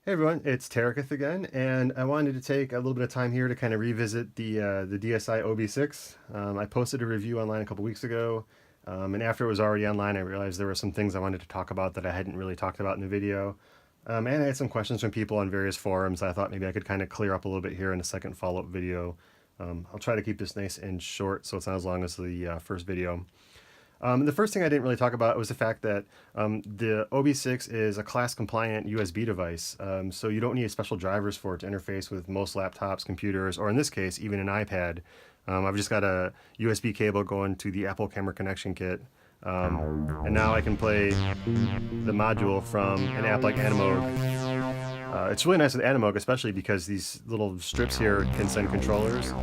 Hey everyone, it's Tarekith again, and I wanted to take a little bit of time here to kind of revisit the DSi OB6. I posted a review online a couple weeks ago, and after it was already online, I realized there were some things I wanted to talk about that I hadn't really talked about in the video. And I had some questions from people on various forums. I thought maybe I could kind of clear up a little bit here in a second follow-up video. I'll try to keep this nice and short so it's not as long as the first video. The first thing I didn't really talk about was the fact that the OB6 is a class-compliant USB device, so you don't need special drivers for it to interface with most laptops, computers, or in this case, even an iPad. I've just got a USB cable going to the Apple Camera Connection Kit, and now I can play the module from an app like Animoog. It's really nice with Animoog, especially because these little strips here can send controllers.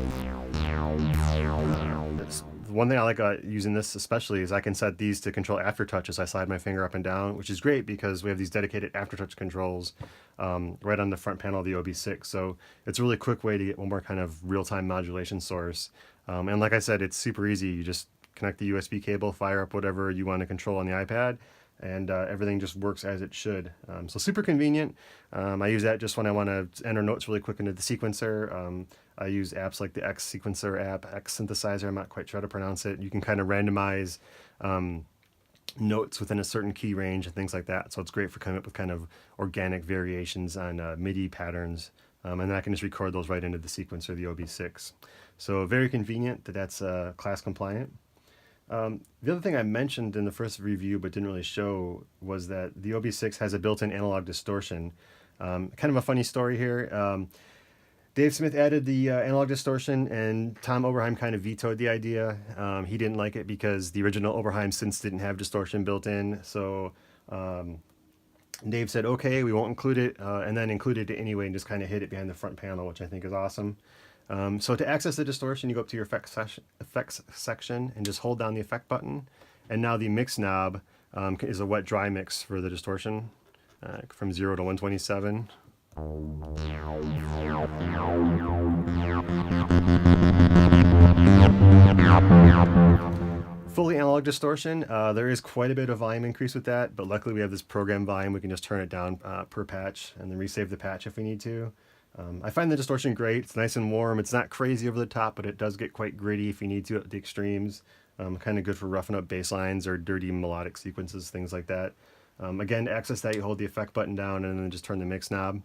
One thing I like using this especially is I can set these to control aftertouch as I slide my finger up and down, which is great because we have these dedicated aftertouch controls right on the front panel of the OB6. So it's a really quick way to get one more kind of real-time modulation source. And like I said, it's super easy. You just connect the USB cable, fire up whatever you want to control on the iPad, and everything just works as it should. So super convenient. I use that just when I want to enter notes really quick into the sequencer. I use apps like the X sequencer app, X synthesizer, I'm not quite sure how to pronounce it. You can kind of randomize notes within a certain key range and things like that. So it's great for coming up with kind of organic variations on MIDI patterns. And then I can just record those right into the sequencer, the OB6. So very convenient that that's class compliant. The other thing I mentioned in the first review but didn't really show was that the OB6 has a built-in analog distortion. Kind of a funny story here. Dave Smith added the analog distortion, and Tom Oberheim kind of vetoed the idea. He didn't like it because the original Oberheim synths didn't have distortion built in. So Dave said, okay, we won't include it, and then included it anyway and just kind of hid it behind the front panel, which I think is awesome. So to access the distortion, you go up to your effects section and just hold down the effect button. And now the mix knob is a wet-dry mix for the distortion from 0 to 127. Fully analog distortion, there is quite a bit of volume increase with that, but luckily we have this program volume. We can just turn it down per patch and then resave the patch if we need to. I find the distortion great. It's nice and warm. It's not crazy over the top, but it does get quite gritty if you need to at the extremes. Kind of good for roughing up bass lines or dirty melodic sequences, things like that. Again, to access that, you hold the effect button down and then just turn the mix knob.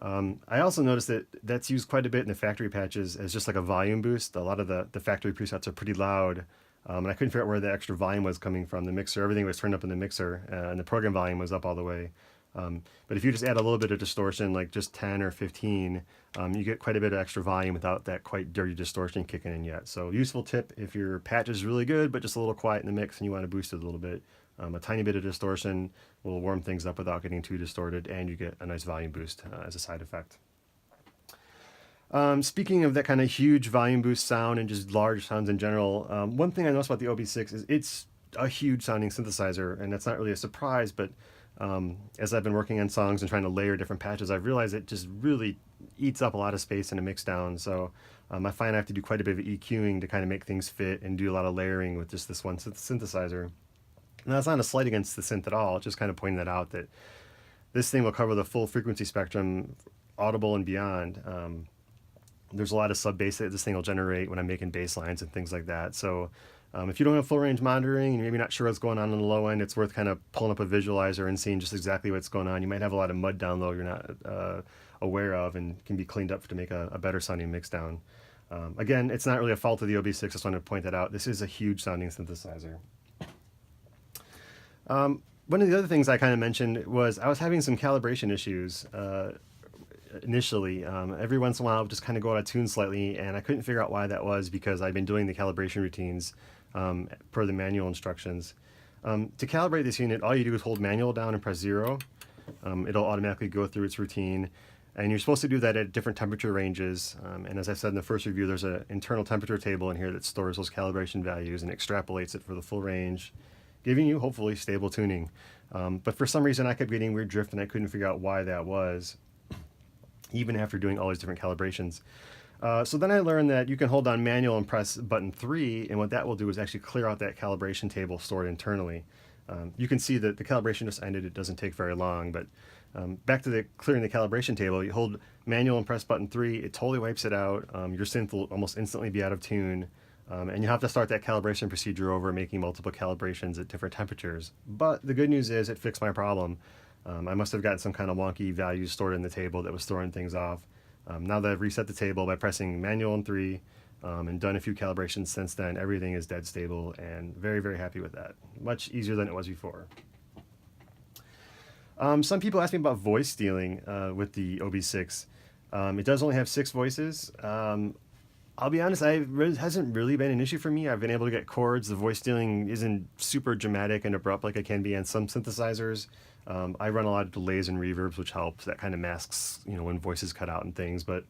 I also noticed that that's used quite a bit in the factory patches as just like a volume boost. A lot of the factory presets are pretty loud, and I couldn't figure out where the extra volume was coming from. The mixer, everything was turned up in the mixer, and the program volume was up all the way. But if you just add a little bit of distortion, like just 10 or 15, you get quite a bit of extra volume without that quite dirty distortion kicking in yet. So useful tip if your patch is really good, but just a little quiet in the mix and you want to boost it a little bit. A tiny bit of distortion will warm things up without getting too distorted, and you get a nice volume boost as a side effect. Speaking of that kind of huge volume boost sound and just large sounds in general, one thing I noticed about the OB6 is it's a huge sounding synthesizer, and that's not really a surprise, but as I've been working on songs and trying to layer different patches, I've realized it just really eats up a lot of space in a mix down. So I find I have to do quite a bit of EQing to kind of make things fit and do a lot of layering with just this one synthesizer. Now, that's not a slight against the synth at all, just kind of pointing that out that this thing will cover the full frequency spectrum, audible and beyond. There's a lot of sub bass that this thing will generate when I'm making bass lines and things like that. So if you don't have full range monitoring and you're maybe not sure what's going on the low end, it's worth kind of pulling up a visualizer and seeing just exactly what's going on. You might have a lot of mud down low you're not aware of and can be cleaned up to make a better sounding mix down. Again, it's not really a fault of the OB6, I just want to point that out. This is a huge sounding synthesizer. One of the other things I kind of mentioned was I was having some calibration issues initially. Every once in a while I would just kind of go out of tune slightly, and I couldn't figure out why that was because I've been doing the calibration routines per the manual instructions. To calibrate this unit, all you do is hold manual down and press 0. It'll automatically go through its routine, and you're supposed to do that at different temperature ranges. And as I said in the first review, there's an internal temperature table in here that stores those calibration values and extrapolates it for the full range, giving you hopefully stable tuning. But for some reason I kept getting weird drift and I couldn't figure out why that was, even after doing all these different calibrations. So then I learned that you can hold down manual and press button 3, and what that will do is actually clear out that calibration table stored internally. You can see that the calibration just ended. It doesn't take very long, but Back to the clearing the calibration table, you hold manual and press button 3, it totally wipes it out. Your synth will almost instantly be out of tune. And you have to start that calibration procedure over, making multiple calibrations at different temperatures. But the good news is it fixed my problem. I must have gotten some kind of wonky values stored in the table that was throwing things off. Now that I've reset the table by pressing manual and 3 and done a few calibrations since then, everything is dead stable, and very, very happy with that. Much easier than it was before. Some people ask me about voice stealing with the OB6. It does only have 6 voices. I'll be honest, it hasn't really been an issue for me. I've been able to get chords. The voice stealing isn't super dramatic and abrupt like it can be on some synthesizers. I run a lot of delays and reverbs, which helps. That kind of masks, when voices cut out and things. But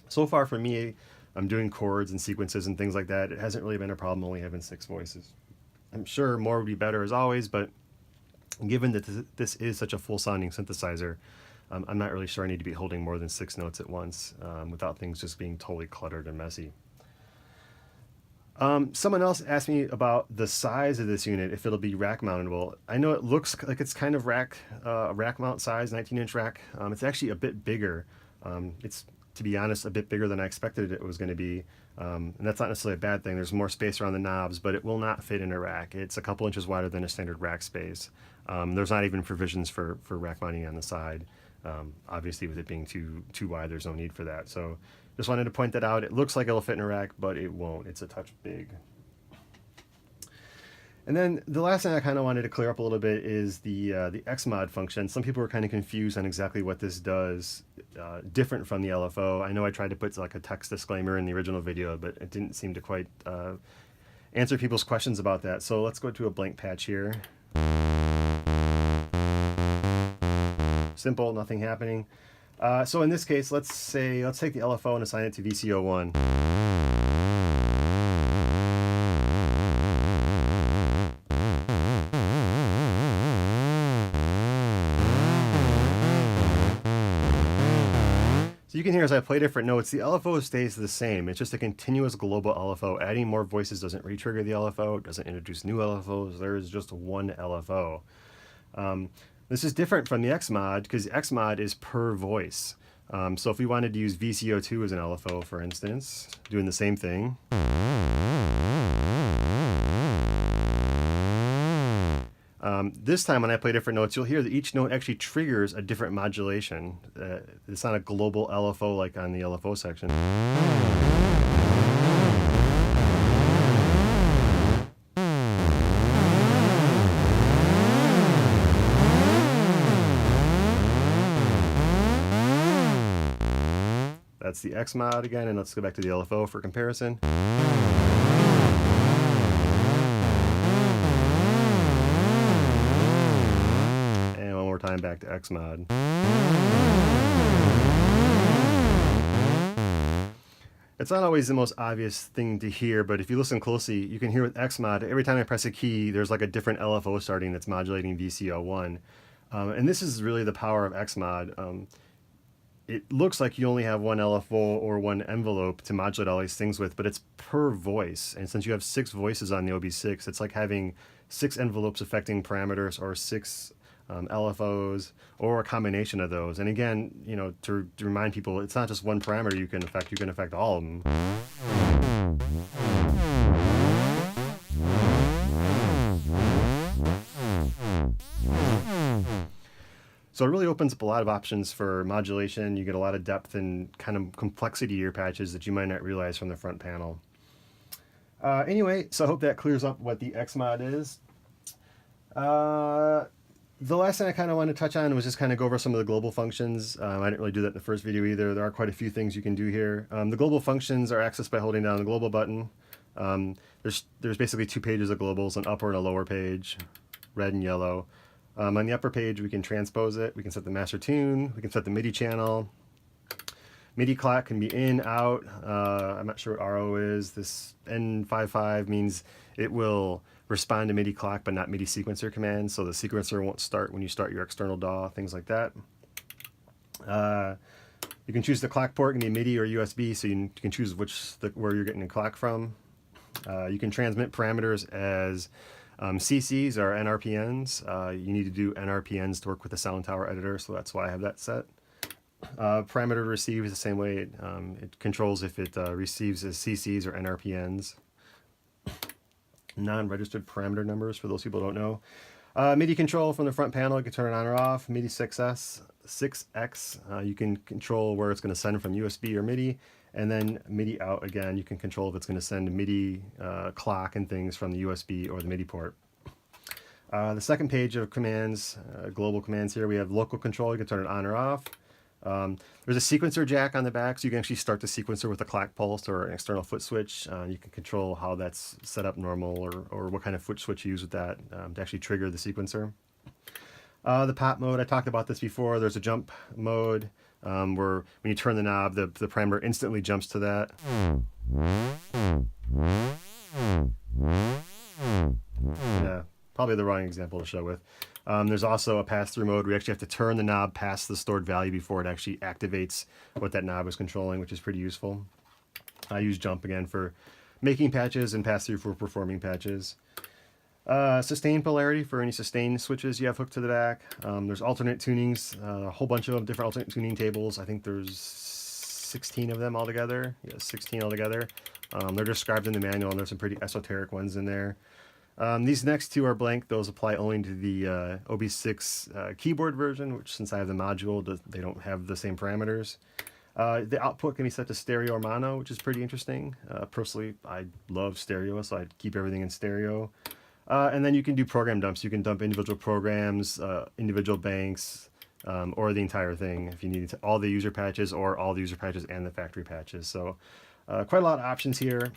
so far for me, I'm doing chords and sequences and things like that. It hasn't really been a problem only having 6 voices. I'm sure more would be better as always, but given that this is such a full-sounding synthesizer, I'm not really sure I need to be holding more than 6 notes at once without things just being totally cluttered and messy. Someone else asked me about the size of this unit, if it'll be rack mountable. I know it looks like it's kind of rack mount size, 19-inch rack. It's actually a bit bigger. It's, to be honest, a bit bigger than I expected it was going to be. And that's not necessarily a bad thing. There's more space around the knobs, but it will not fit in a rack. It's a couple inches wider than a standard rack space. There's not even provisions for rack mounting on the side. Obviously, with it being too wide, there's no need for that. So just wanted to point that out. It looks like it'll fit in a rack, but it won't. It's a touch big. And then the last thing I kind of wanted to clear up a little bit is the XMod function. Some people were kind of confused on exactly what this does, different from the LFO. I know I tried to put like a text disclaimer in the original video, but it didn't seem to quite answer people's questions about that. So let's go to a blank patch here. Simple, nothing happening. So in this case, let's take the LFO and assign it to VCO1. So you can hear as I play different notes, the LFO stays the same. It's just a continuous global LFO. Adding more voices doesn't re-trigger the LFO, doesn't introduce new LFOs. There is just one LFO. This is different from the XMod because XMod is per voice. So if we wanted to use VCO2 as an LFO, for instance, doing the same thing. This time when I play different notes, you'll hear that each note actually triggers a different modulation. It's not a global LFO like on the LFO section. That's the XMod again, and let's go back to the LFO for comparison. And one more time back to XMod. It's not always the most obvious thing to hear, but if you listen closely, you can hear with XMod, every time I press a key, there's like a different LFO starting that's modulating VCO1. And this is really the power of XMod. It looks like you only have one LFO or one envelope to modulate all these things with, but it's per voice. And since you have 6 voices on the OB6, it's like having 6 envelopes affecting parameters or 6 LFOs or a combination of those. And again, to remind people, it's not just one parameter you can affect all of them. So it really opens up a lot of options for modulation. You get a lot of depth and kind of complexity to your patches that you might not realize from the front panel. Anyway, so I hope that clears up what the XMod is. The last thing I kind of wanted to touch on was just kind of go over some of the global functions. I didn't really do that in the first video either. There are quite a few things you can do here. The global functions are accessed by holding down the global button. There's basically 2 pages of globals, an upper and a lower page, red and yellow. On the upper page, we can transpose it. We can set the master tune. We can set the MIDI channel. MIDI clock can be in, out. I'm not sure what RO is. This N55 means it will respond to MIDI clock, but not MIDI sequencer commands. So the sequencer won't start when you start your external DAW, things like that. You can choose the clock port. It can be MIDI or USB, so you can choose where you're getting the clock from. You can transmit parameters as CCs are NRPNs. You need to do NRPNs to work with the Sound Tower editor, so that's why I have that set. Parameter to receive is the same way. It controls if it receives as CCs or NRPNs. Non-registered parameter numbers, for those people who don't know. MIDI control from the front panel, you can turn it on or off. MIDI 6X, you can control where it's going to send from USB or MIDI. And then MIDI out again, you can control if it's going to send MIDI clock and things from the USB or the MIDI port. The second page of commands, global commands here, we have local control, you can turn it on or off. There's a sequencer jack on the back, so you can actually start the sequencer with a clock pulse or an external foot switch. You can control how that's set up normal or what kind of foot switch you use with that to actually trigger the sequencer. The pop mode, I talked about this before. There's a jump mode where when you turn the knob, the parameter instantly jumps to that. Yeah, probably the wrong example to show with. There's also a pass-through mode where you actually have to turn the knob past the stored value before it actually activates what that knob is controlling, which is pretty useful. I use jump again for making patches and pass-through for performing patches. Sustain polarity for any sustain switches you have hooked to the back. There's alternate tunings, a whole bunch of them, different alternate tuning tables. I think there's 16 of them altogether. Yeah, 16 altogether. They're described in the manual, and there's some pretty esoteric ones in there. These next two are blank. Those apply only to the OB6 keyboard version, which since I have the module, they don't have the same parameters. The output can be set to stereo or mono, which is pretty interesting. Personally, I love stereo, so I keep everything in stereo. And then you can do program dumps. You can dump individual programs, individual banks, or the entire thing if you need all the user patches or all the user patches and the factory patches. So quite a lot of options here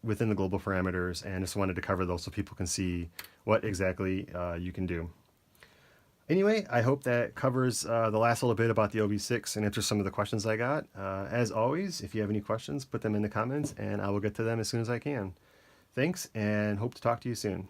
within the global parameters, and just wanted to cover those so people can see what exactly you can do. Anyway, I hope that covers the last little bit about the OB6 and answers some of the questions I got. As always, if you have any questions, put them in the comments and I will get to them as soon as I can. Thanks, and hope to talk to you soon.